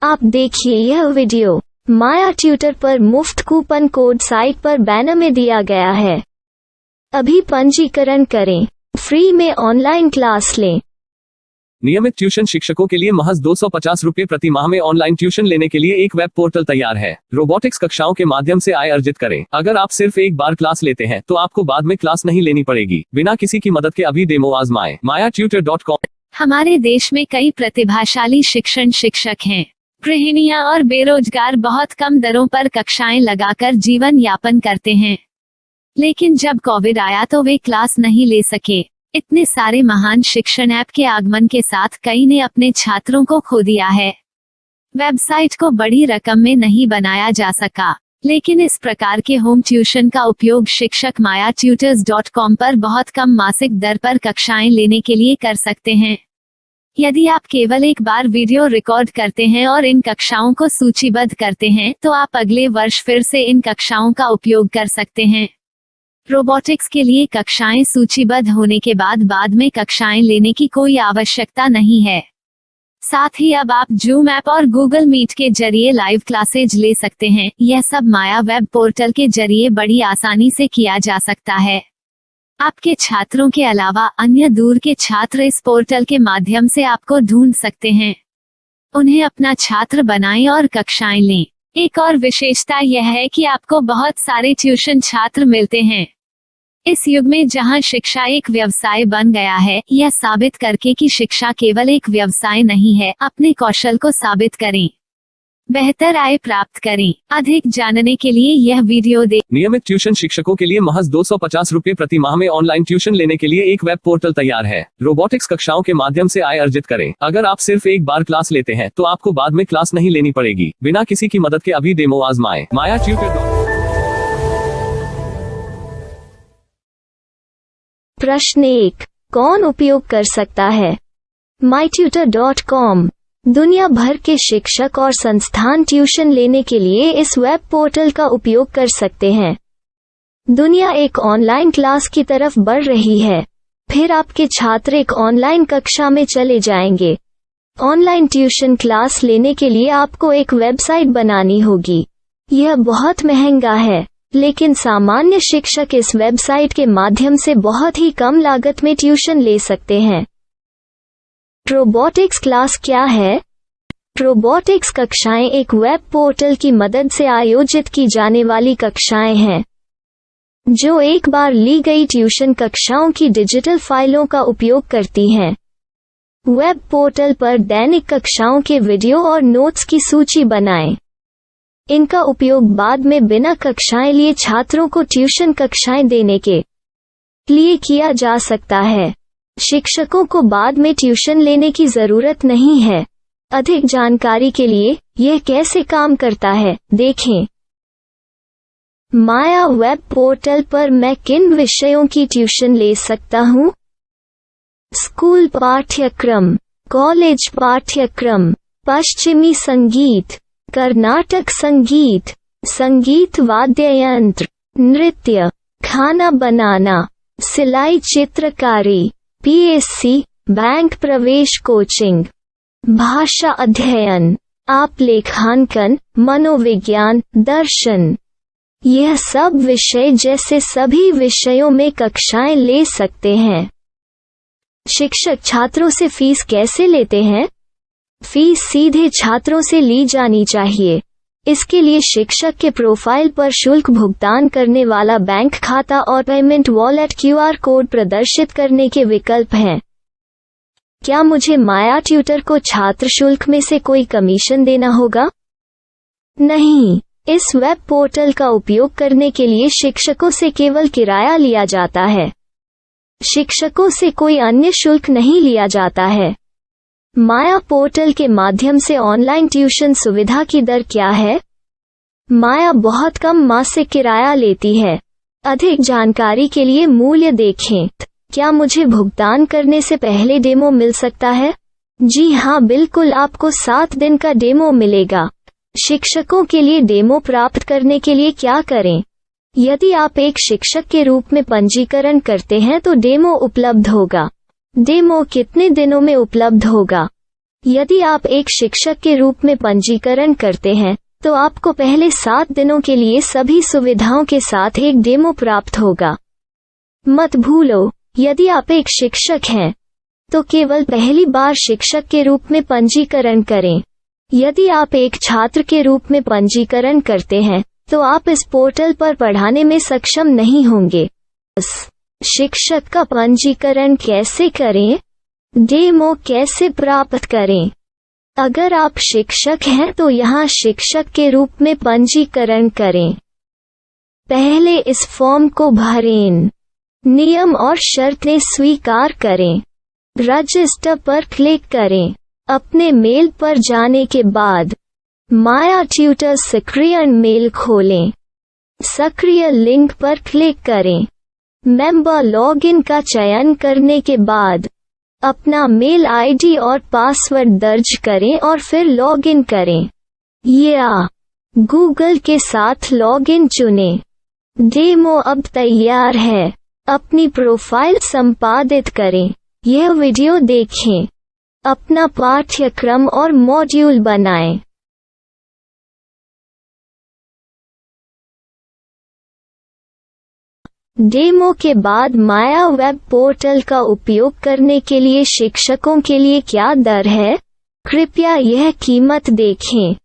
आप देखिए यह वीडियो माया ट्यूटर पर मुफ्त कूपन कोड साइट पर बैनर में दिया गया है। अभी पंजीकरण करें, फ्री में ऑनलाइन क्लास लें। नियमित ट्यूशन शिक्षकों के लिए महज 250 रुपये प्रति माह में ऑनलाइन ट्यूशन लेने के लिए एक वेब पोर्टल तैयार है। रोबोटिक्स कक्षाओं के माध्यम से आय अर्जित करें। अगर आप सिर्फ एक बार क्लास लेते हैं तो आपको बाद में क्लास नहीं लेनी पड़ेगी। बिना किसी की मदद के अभी डेमो आजमाएं। mayatutor.com। हमारे देश में कई प्रतिभाशाली शिक्षक हैं। गृहिणियां और बेरोजगार बहुत कम दरों पर कक्षाएं लगाकर जीवन यापन करते हैं, लेकिन जब कोविड आया तो वे क्लास नहीं ले सके। इतने सारे महान शिक्षण ऐप के आगमन के साथ कई ने अपने छात्रों को खो दिया है। वेबसाइट को बड़ी रकम में नहीं बनाया जा सका, लेकिन इस प्रकार के होम ट्यूशन का उपयोग शिक्षक mayatutors.com पर बहुत कम मासिक दर पर कक्षाएं लेने के लिए कर सकते हैं। यदि आप केवल एक बार वीडियो रिकॉर्ड करते हैं और इन कक्षाओं को सूचीबद्ध करते हैं तो आप अगले वर्ष फिर से इन कक्षाओं का उपयोग कर सकते हैं। रोबोटिक्स के लिए कक्षाएं सूचीबद्ध होने के बाद में कक्षाएं लेने की कोई आवश्यकता नहीं है। साथ ही अब आप जूम ऐप और गूगल मीट के जरिए लाइव क्लासेज ले सकते हैं। यह सब माया वेब पोर्टल के जरिए बड़ी आसानी से किया जा सकता है। आपके छात्रों के अलावा अन्य दूर के छात्र इस पोर्टल के माध्यम से आपको ढूंढ सकते हैं। उन्हें अपना छात्र बनाएं और कक्षाएं लें। एक और विशेषता यह है कि आपको बहुत सारे ट्यूशन छात्र मिलते हैं। इस युग में जहां शिक्षा एक व्यवसाय बन गया है, यह साबित करके कि शिक्षा केवल एक व्यवसाय नहीं है, अपने कौशल को साबित करें, बेहतर आय प्राप्त करें। अधिक जानने के लिए यह वीडियो देखें। नियमित ट्यूशन शिक्षकों के लिए महज 250 रुपये प्रति माह में ऑनलाइन ट्यूशन लेने के लिए एक वेब पोर्टल तैयार है। रोबोटिक्स कक्षाओं के माध्यम से आय अर्जित करें। अगर आप सिर्फ एक बार क्लास लेते हैं तो आपको बाद में क्लास नहीं लेनी पड़ेगी। बिना किसी की मदद के अभी डेमो आजमाएं। mayatutor.com। प्रश्न 1, कौन उपयोग कर सकता है? mytutor.com दुनिया भर के शिक्षक और संस्थान ट्यूशन लेने के लिए इस वेब पोर्टल का उपयोग कर सकते हैं। दुनिया एक ऑनलाइन क्लास की तरफ बढ़ रही है। फिर आपके छात्र एक ऑनलाइन कक्षा में चले जाएंगे। ऑनलाइन ट्यूशन क्लास लेने के लिए आपको एक वेबसाइट बनानी होगी। यह बहुत महंगा है, लेकिन सामान्य शिक्षक इस वेबसाइट के माध्यम से बहुत ही कम लागत में ट्यूशन ले सकते हैं। रोबोटिक्स क्लास क्या है? रोबोटिक्स कक्षाएं एक वेब पोर्टल की मदद से आयोजित की जाने वाली कक्षाएं हैं, जो एक बार ली गई ट्यूशन कक्षाओं की डिजिटल फाइलों का उपयोग करती हैं। वेब पोर्टल पर दैनिक कक्षाओं के वीडियो और नोट्स की सूची बनाएं। इनका उपयोग बाद में बिना कक्षाएं लिए छात्रों को ट्यूशन कक्षाएं देने के लिए किया जा सकता है। शिक्षकों को बाद में ट्यूशन लेने की जरूरत नहीं है। अधिक जानकारी के लिए यह कैसे काम करता है, देखें। माया वेब पोर्टल पर मैं किन विषयों की ट्यूशन ले सकता हूँ? स्कूल पाठ्यक्रम, कॉलेज पाठ्यक्रम, पश्चिमी संगीत, कर्नाटक संगीत, संगीत वाद्य यंत्र, नृत्य, खाना बनाना, सिलाई चित्रकारी, PSC, बैंक प्रवेश कोचिंग, भाषा अध्ययन, आप लेखांकन, मनोविज्ञान, दर्शन। यह सब विषय जैसे सभी विषयों में कक्षाएं ले सकते हैं। शिक्षक छात्रों से फीस कैसे लेते हैं? फीस सीधे छात्रों से ली जानी चाहिए। इसके लिए शिक्षक के प्रोफाइल पर शुल्क भुगतान करने वाला बैंक खाता और पेमेंट वॉलेट QR कोड प्रदर्शित करने के विकल्प हैं। क्या मुझे माया ट्यूटर को छात्र शुल्क में से कोई कमीशन देना होगा? नहीं, इस वेब पोर्टल का उपयोग करने के लिए शिक्षकों से केवल किराया लिया जाता है। शिक्षकों से कोई अन्य शुल्क नहीं लिया जाता है। माया पोर्टल के माध्यम से ऑनलाइन ट्यूशन सुविधा की दर क्या है? माया बहुत कम मासिक किराया लेती है। अधिक जानकारी के लिए मूल्य देखें। क्या मुझे भुगतान करने से पहले डेमो मिल सकता है? जी हाँ, बिल्कुल, आपको 7 दिन का डेमो मिलेगा। शिक्षकों के लिए डेमो प्राप्त करने के लिए क्या करें? यदि आप एक शिक्षक के रूप में पंजीकरण करते हैं तो डेमो उपलब्ध होगा। डेमो कितने दिनों में उपलब्ध होगा? यदि आप एक शिक्षक के रूप में पंजीकरण करते हैं तो आपको पहले 7 दिनों के लिए सभी सुविधाओं के साथ एक डेमो प्राप्त होगा। मत भूलो, यदि आप एक शिक्षक हैं तो केवल पहली बार शिक्षक के रूप में पंजीकरण करें। यदि आप एक छात्र के रूप में पंजीकरण करते हैं तो आप इस पोर्टल पर पढ़ाने में सक्षम नहीं होंगे। शिक्षक का पंजीकरण कैसे करें? डेमो कैसे प्राप्त करें? अगर आप शिक्षक हैं तो यहाँ शिक्षक के रूप में पंजीकरण करें। पहले इस फॉर्म को भरें। नियम और शर्तें स्वीकार करें। रजिस्टर पर क्लिक करें। अपने मेल पर जाने के बाद माया ट्यूटर सक्रिय मेल खोलें। सक्रिय लिंक पर क्लिक करें। मेंबर लॉगिन का चयन करने के बाद अपना मेल आईडी और पासवर्ड दर्ज करें और फिर लॉगिन करें या गूगल के साथ लॉगिन चुनें। डेमो अब तैयार है। अपनी प्रोफाइल संपादित करें। यह वीडियो देखें। अपना पाठ्यक्रम और मॉड्यूल बनाएं। डेमो के बाद माया वेब पोर्टल का उपयोग करने के लिए शिक्षकों के लिए क्या दर है? कृपया यह कीमत देखें।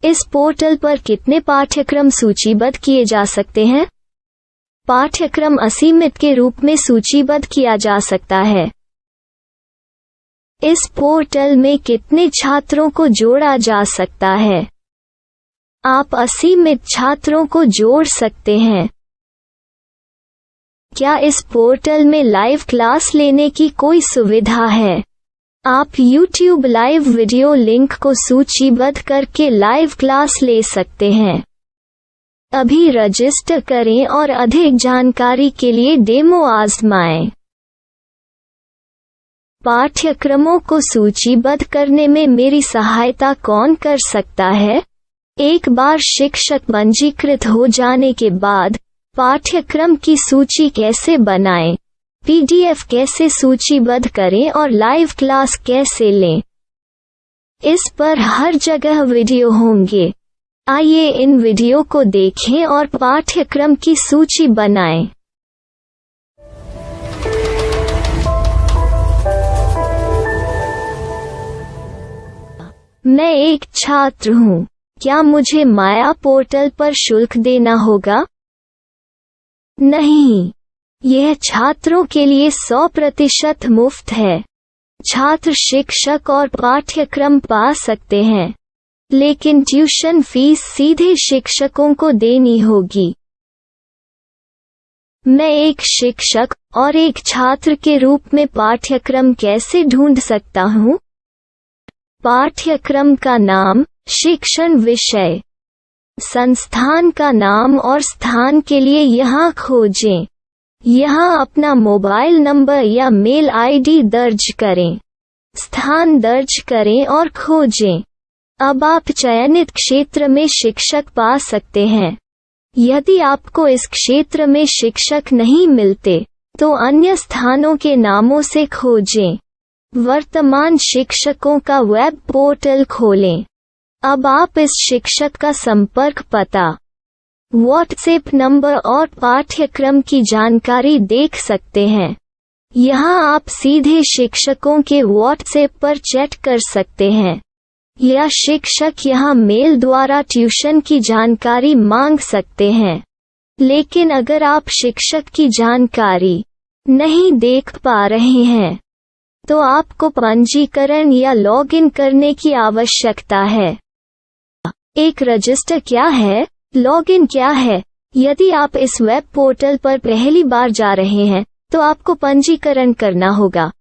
इस पोर्टल पर कितने पाठ्यक्रम सूचीबद्ध किए जा सकते हैं? पाठ्यक्रम असीमित के रूप में सूचीबद्ध किया जा सकता है। इस पोर्टल में कितने छात्रों को जोड़ा जा सकता है? आप असीमित छात्रों को जोड़ सकते हैं। क्या इस पोर्टल में लाइव क्लास लेने की कोई सुविधा है? आप YouTube लाइव वीडियो लिंक को सूचीबद्ध करके लाइव क्लास ले सकते हैं। अभी रजिस्टर करें और अधिक जानकारी के लिए डेमो आजमाएं। पाठ्यक्रमों को सूचीबद्ध करने में मेरी सहायता कौन कर सकता है? एक बार शिक्षक पंजीकृत हो जाने के बाद पाठ्यक्रम की सूची कैसे बनाएं, PDF कैसे सूचीबद्ध करें और लाइव क्लास कैसे लें, इस पर हर जगह वीडियो होंगे। आइए इन वीडियो को देखें और पाठ्यक्रम की सूची बनाएं। मैं एक छात्र हूँ। क्या मुझे माया पोर्टल पर शुल्क देना होगा? नहीं, यह छात्रों के लिए 100% मुफ्त है। छात्र शिक्षक और पाठ्यक्रम पा सकते हैं, लेकिन ट्यूशन फीस सीधे शिक्षकों को देनी होगी। मैं एक शिक्षक और एक छात्र के रूप में पाठ्यक्रम कैसे ढूंढ सकता हूँ? पाठ्यक्रम का नाम, शिक्षण विषय, संस्थान का नाम और स्थान के लिए यहाँ खोजें। यहाँ अपना मोबाइल नंबर या मेल आईडी दर्ज करें। स्थान दर्ज करें और खोजें। अब आप चयनित क्षेत्र में शिक्षक पा सकते हैं। यदि आपको इस क्षेत्र में शिक्षक नहीं मिलते तो अन्य स्थानों के नामों से खोजें। वर्तमान शिक्षकों का वेब पोर्टल खोलें। अब आप इस शिक्षक का संपर्क पता, व्हाट्सएप नंबर और पाठ्यक्रम की जानकारी देख सकते हैं। यहाँ आप सीधे शिक्षकों के व्हाट्सएप पर चैट कर सकते हैं या शिक्षक यहाँ मेल द्वारा ट्यूशन की जानकारी मांग सकते हैं। लेकिन अगर आप शिक्षक की जानकारी नहीं देख पा रहे हैं तो आपको पंजीकरण या लॉगिन करने की आवश्यकता है। एक रजिस्टर क्या है? लॉगिन क्या है? यदि आप इस वेब पोर्टल पर पहली बार जा रहे हैं तो आपको पंजीकरण करना होगा।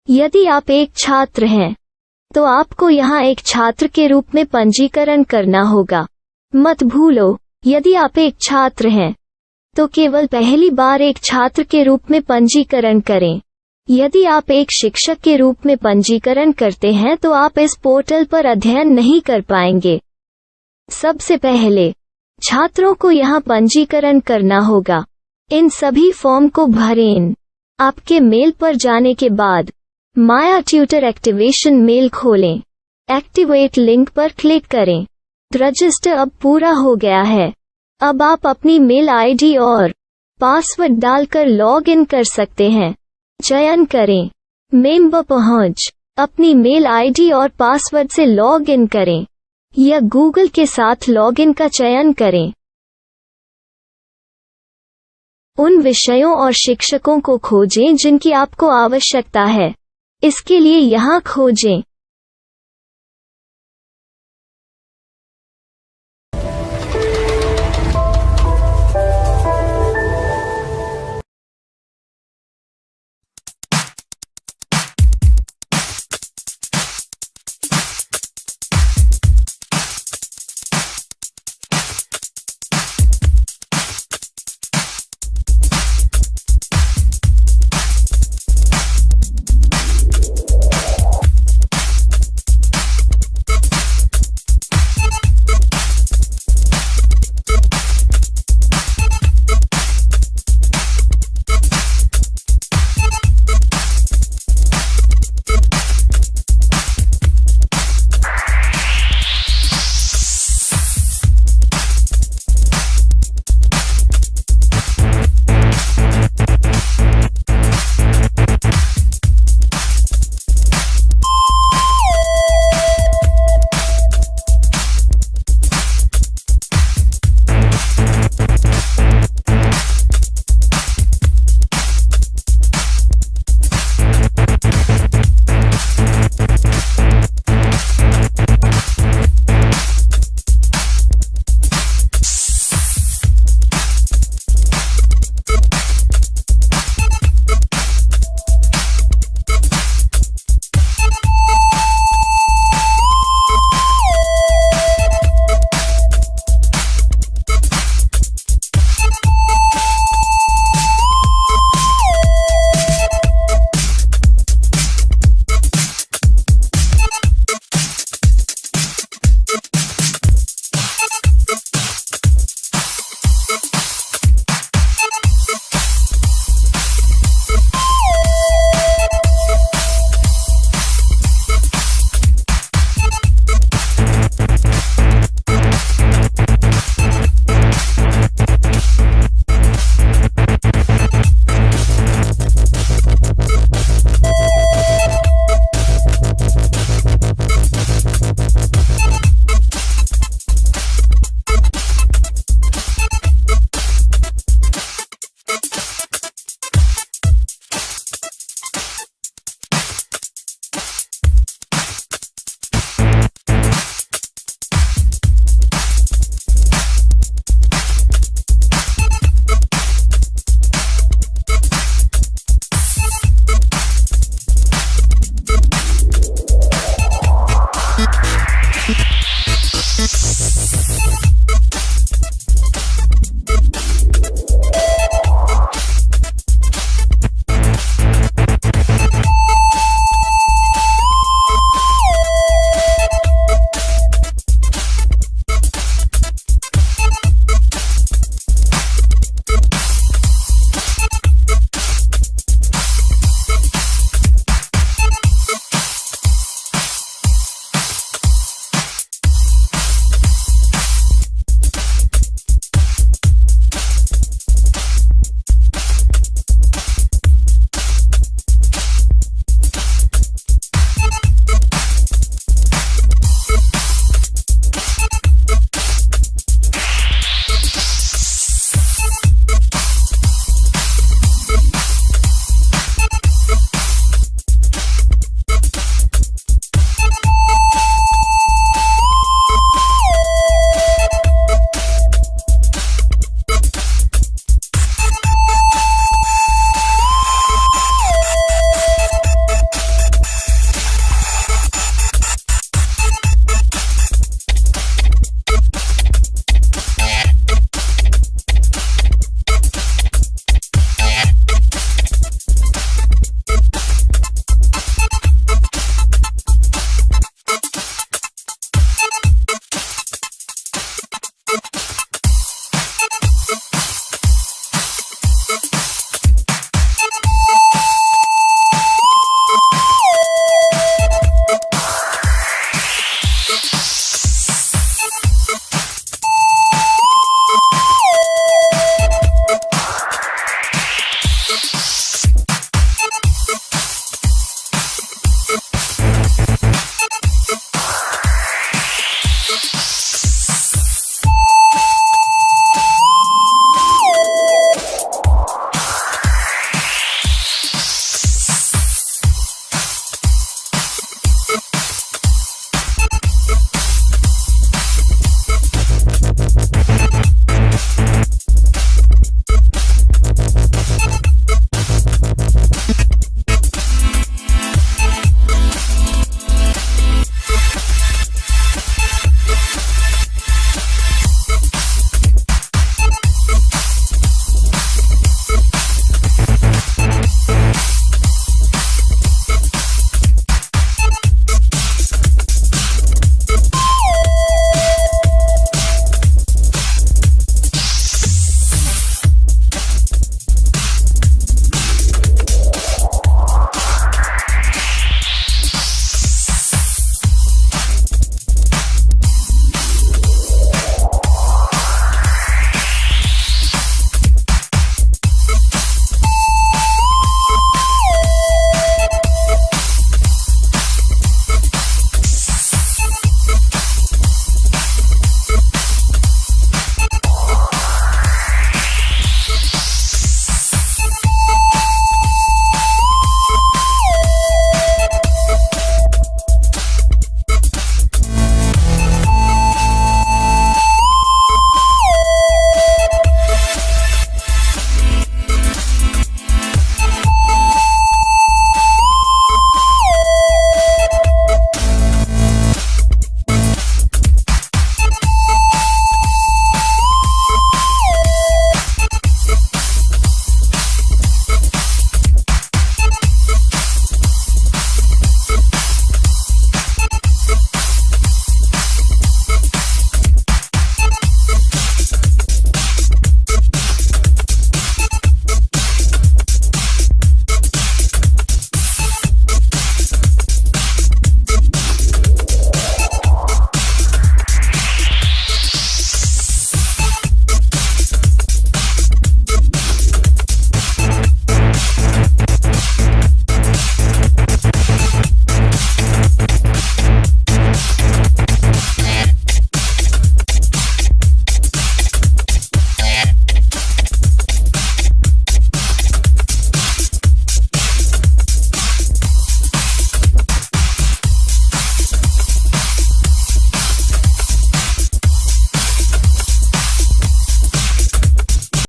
यदि आप एक छात्र हैं तो आपको यहाँ एक छात्र के रूप में पंजीकरण करना होगा। मत भूलो, यदि आप एक छात्र हैं तो केवल पहली बार एक छात्र के रूप में पंजीकरण करें। यदि आप एक शिक्षक के रूप में पंजीकरण करते हैं तो आप इस पोर्टल पर अध्ययन नहीं कर पाएंगे। सबसे पहले छात्रों को यहाँ पंजीकरण करना होगा। इन सभी फॉर्म को भरें। आपके मेल पर जाने के बाद माया ट्यूटर एक्टिवेशन मेल खोलें। एक्टिवेट लिंक पर क्लिक करें। रजिस्टर अब पूरा हो गया है। अब आप अपनी मेल आईडी और पासवर्ड डालकर लॉग इन कर सकते हैं। चयन करें मेंबर पहुंच। अपनी मेल आईडी और पासवर्ड से लॉग इन करें या गूगल के साथ लॉग इन का चयन करें। उन विषयों और शिक्षकों को खोजें जिनकी आपको आवश्यकता है। इसके लिए यहाँ खोजें